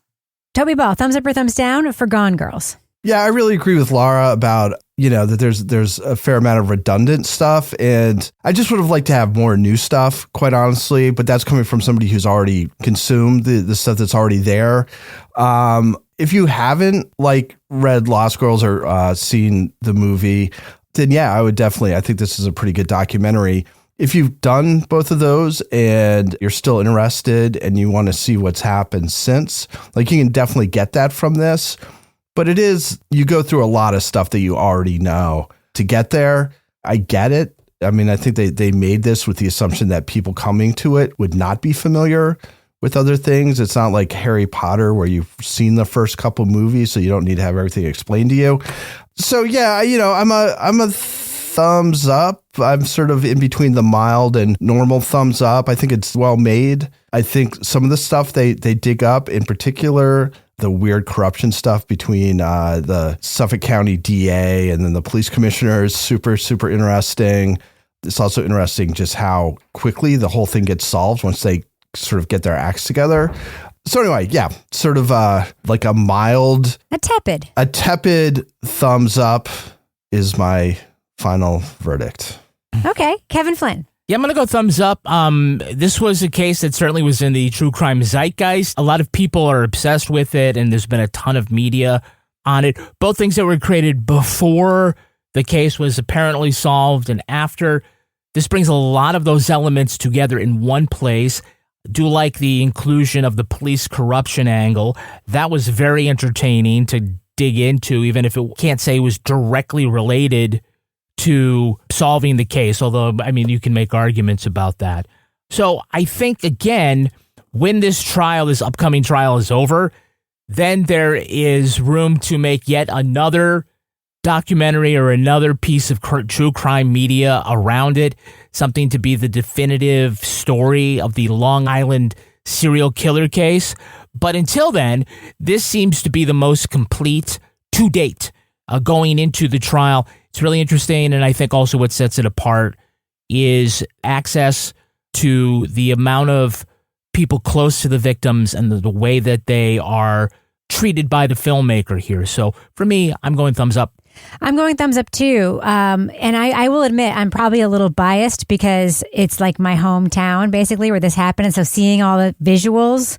Toby Ball, thumbs up or thumbs down for Gone Girls? Yeah, I really agree with Laura about, that there's a fair amount of redundant stuff. And I just would have liked to have more new stuff, quite honestly. But that's coming from somebody who's already consumed the stuff that's already there. If you haven't read Lost Girls or seen the movie, then yeah, I think this is a pretty good documentary. If you've done both of those and you're still interested and you want to see what's happened since, you can definitely get that from this. But you go through a lot of stuff that you already know to get there. I get it. I mean, I think they made this with the assumption that people coming to it would not be familiar with other things. It's not like Harry Potter where you've seen the first couple movies, so you don't need to have everything explained to you. So yeah, I'm a thumbs up. I'm sort of in between the mild and normal thumbs up. I think it's well made. I think some of the stuff they dig up, in particular, the weird corruption stuff between the Suffolk County DA and then the police commissioner is super, super interesting. It's also interesting just how quickly the whole thing gets solved once they sort of get their acts together. So anyway, yeah, sort of like a tepid thumbs up is my final verdict. Okay. Kevin Flynn. Yeah, I'm going to go thumbs up. This was a case that certainly was in the true crime zeitgeist. A lot of people are obsessed with it, and there's been a ton of media on it. Both things that were created before the case was apparently solved and after. This brings a lot of those elements together in one place. I do like the inclusion of the police corruption angle. That was very entertaining to dig into, even if it can't say it was directly related to solving the case, although, I mean, you can make arguments about that. So I think, again, when this upcoming trial is over, then there is room to make yet another documentary or another piece of true crime media around it, something to be the definitive story of the Long Island serial killer case. But until then, this seems to be the most complete to date going into the trial. It's really interesting, and I think also what sets it apart is access to the amount of people close to the victims and the way that they are treated by the filmmaker here. So for me, I'm going thumbs up. I'm going thumbs up too. And I will admit I'm probably a little biased because it's like my hometown basically where this happened. And so seeing all the visuals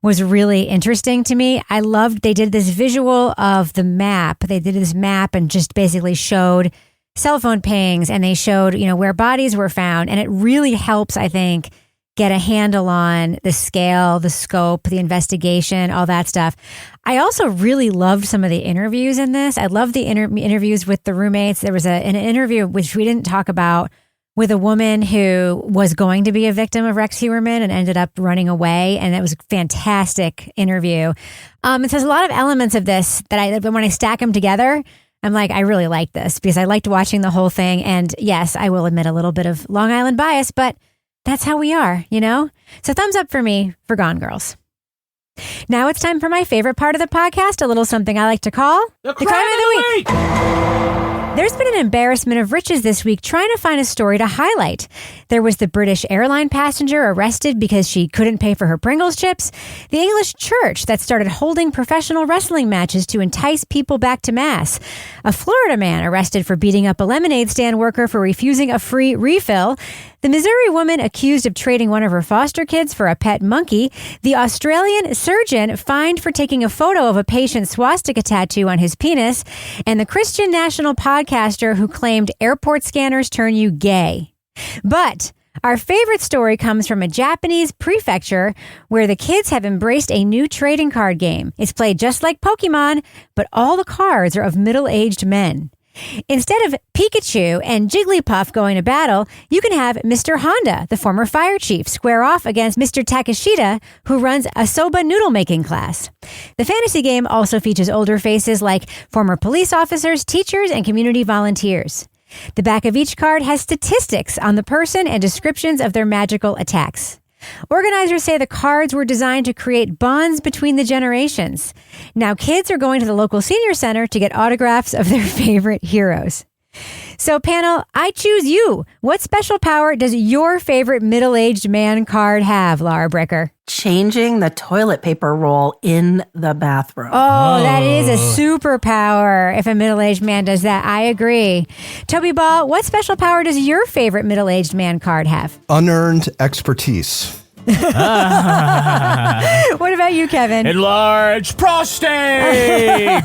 was really interesting to me. I loved they did this visual of the map. They did this map and just basically showed cell phone pings and they showed, where bodies were found. And it really helps, I think, get a handle on the scale, the scope, the investigation, all that stuff. I also really loved some of the interviews in this. I loved the interviews with the roommates. There was an interview which we didn't talk about with a woman who was going to be a victim of Rex Heuermann and ended up running away. And it was a fantastic interview. It says a lot of elements of this that when I stack them together, I'm like, I really like this because I liked watching the whole thing. And yes, I will admit a little bit of Long Island bias, but that's how we are, So thumbs up for me for Gone Girls. Now it's time for my favorite part of the podcast, a little something I like to call the crime of the week. There's been an embarrassment of riches this week trying to find a story to highlight. There was the British airline passenger arrested because she couldn't pay for her Pringles chips, the English church that started holding professional wrestling matches to entice people back to Mass, a Florida man arrested for beating up a lemonade stand worker for refusing a free refill, the Missouri woman accused of trading one of her foster kids for a pet monkey, the Australian surgeon fined for taking a photo of a patient's swastika tattoo on his penis, and the Christian national podcaster who claimed airport scanners turn you gay. But our favorite story comes from a Japanese prefecture where the kids have embraced a new trading card game. It's played just like Pokemon, but all the cards are of middle-aged men. Instead of Pikachu and Jigglypuff going to battle, you can have Mr. Honda, the former fire chief, square off against Mr. Takeshita, who runs a soba noodle making class. The fantasy game also features older faces like former police officers, teachers, and community volunteers. The back of each card has statistics on the person and descriptions of their magical attacks. Organizers say the cards were designed to create bonds between the generations. Now kids are going to the local senior center to get autographs of their favorite heroes. So panel, I choose you. What special power does your favorite middle-aged man card have, Laura Bricker? Changing the toilet paper roll in the bathroom. Oh, that is a superpower if a middle-aged man does that. I agree. Toby Ball, what special power does your favorite middle-aged man card have? Unearned expertise. What about you, Kevin? Enlarged prostate!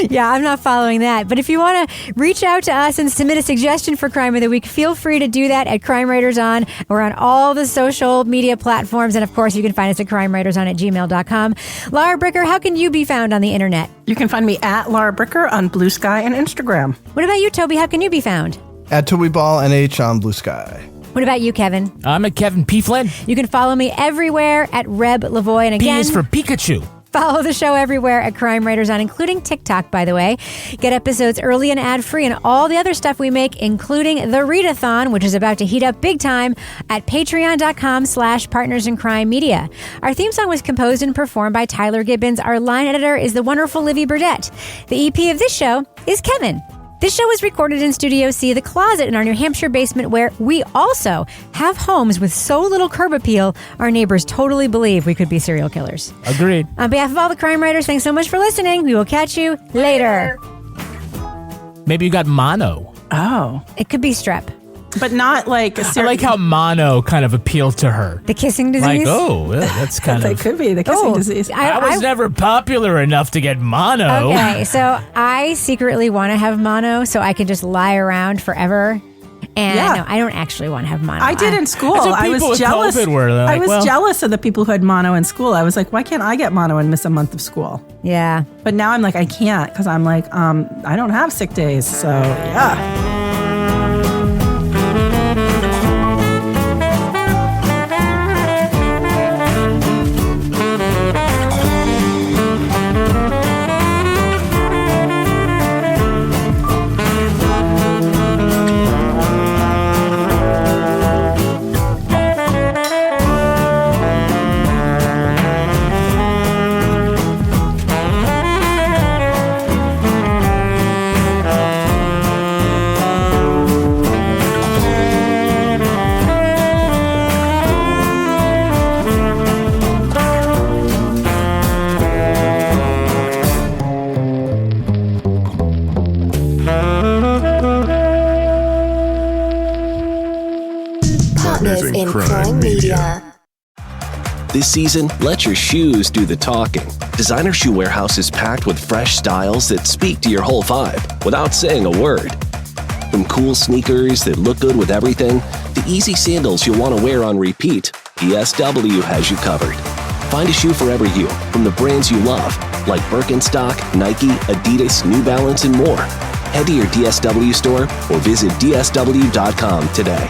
Yeah, I'm not following that. But if you want to reach out to us and submit a suggestion for Crime of the Week, feel free to do that at Crime Writers On. We're on all the social media platforms. And of course, you can find us at crimewriterson@gmail.com. Laura Bricker, how can you be found on the internet? You can find me at Laura Bricker on Blue Sky and Instagram. What about you, Toby? How can you be found? At TobyBallNH on Blue Sky. What about you, Kevin? I'm at Kevin P. Flynn. You can follow me everywhere at Reb Lavoie. And again, P is for Pikachu. Follow the show everywhere at Crime Writers On, including TikTok, by the way. Get episodes early and ad-free and all the other stuff we make, including the Readathon, which is about to heat up big time at patreon.com/Partners in Crime Media. Our theme song was composed and performed by Tyler Gibbons. Our line editor is the wonderful Livy Burdett. The EP of this show is Kevin. This show was recorded in Studio C, the closet in our New Hampshire basement, where we also have homes with so little curb appeal, our neighbors totally believe we could be serial killers. Agreed. On behalf of all the crime writers, thanks so much for listening. We will catch you later. Maybe you got mono. Oh. It could be strep. But not like a I like how mono kind of appealed to her. The kissing disease? Like, oh, yeah, that's kind That of... could be the kissing disease. I was never popular enough to get mono. Okay, so I secretly want to have mono so I can just lie around forever. And no, I don't actually want to have mono. I did in school. That's what I people was with jealous. COVID were. They're I like, was well- jealous of the people who had mono in school. I was like, why can't I get mono and miss a month of school? Yeah. But now I'm like, I can't because I'm like, I don't have sick days. So yeah. In Crime Media. This season, let your shoes do the talking. Designer Shoe Warehouse is packed with fresh styles that speak to your whole vibe without saying a word. From cool sneakers that look good with everything to easy sandals you'll want to wear on repeat, DSW has you covered. Find a shoe for every you from the brands you love, like Birkenstock, Nike, Adidas, New Balance, and more. Head to your DSW store or visit DSW.com today.